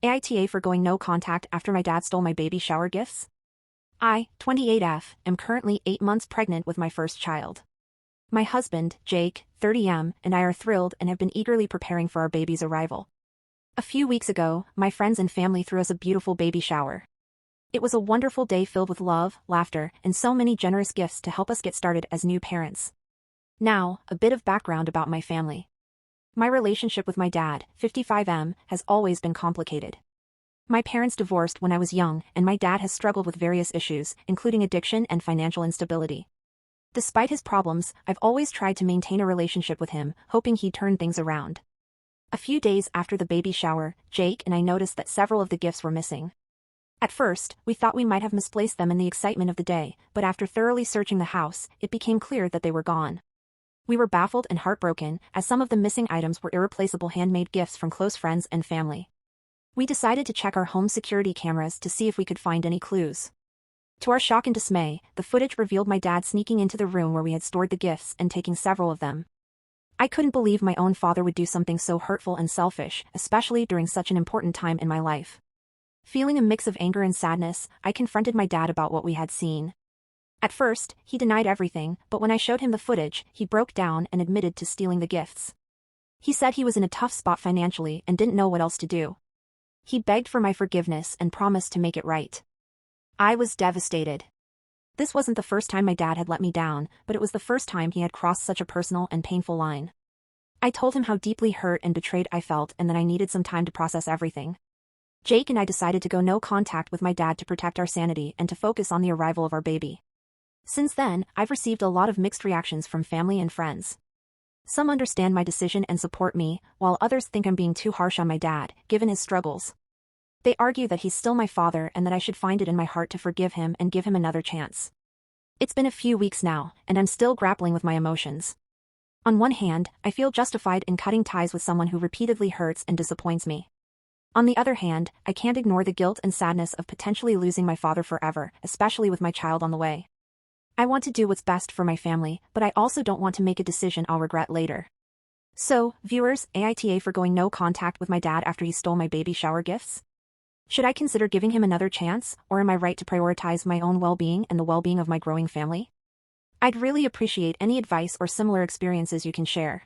AITA for going no contact after my dad stole my baby shower gifts? I, 28F, am currently 8 months pregnant with my first child. My husband, Jake, 30M, and I are thrilled and have been eagerly preparing for our baby's arrival. A few weeks ago, my friends and family threw us a beautiful baby shower. It was a wonderful day filled with love, laughter, and so many generous gifts to help us get started as new parents. Now, a bit of background about my family. My relationship with my dad, 55M, has always been complicated. My parents divorced when I was young, and my dad has struggled with various issues, including addiction and financial instability. Despite his problems, I've always tried to maintain a relationship with him, hoping he'd turn things around. A few days after the baby shower, Jake and I noticed that several of the gifts were missing. At first, we thought we might have misplaced them in the excitement of the day, but after thoroughly searching the house, it became clear that they were gone. We were baffled and heartbroken, as some of the missing items were irreplaceable handmade gifts from close friends and family. We decided to check our home security cameras to see if we could find any clues. To our shock and dismay, the footage revealed my dad sneaking into the room where we had stored the gifts and taking several of them. I couldn't believe my own father would do something so hurtful and selfish, especially during such an important time in my life. Feeling a mix of anger and sadness, I confronted my dad about what we had seen. At first, he denied everything, but when I showed him the footage, he broke down and admitted to stealing the gifts. He said he was in a tough spot financially and didn't know what else to do. He begged for my forgiveness and promised to make it right. I was devastated. This wasn't the first time my dad had let me down, but it was the first time he had crossed such a personal and painful line. I told him how deeply hurt and betrayed I felt and that I needed some time to process everything. Jake and I decided to go no contact with my dad to protect our sanity and to focus on the arrival of our baby. Since then, I've received a lot of mixed reactions from family and friends. Some understand my decision and support me, while others think I'm being too harsh on my dad, given his struggles. They argue that he's still my father and that I should find it in my heart to forgive him and give him another chance. It's been a few weeks now, and I'm still grappling with my emotions. On one hand, I feel justified in cutting ties with someone who repeatedly hurts and disappoints me. On the other hand, I can't ignore the guilt and sadness of potentially losing my father forever, especially with my child on the way. I want to do what's best for my family, but I also don't want to make a decision I'll regret later. So, viewers, AITA for going no contact with my dad after he stole my baby shower gifts? Should I consider giving him another chance, or am I right to prioritize my own well-being and the well-being of my growing family? I'd really appreciate any advice or similar experiences you can share.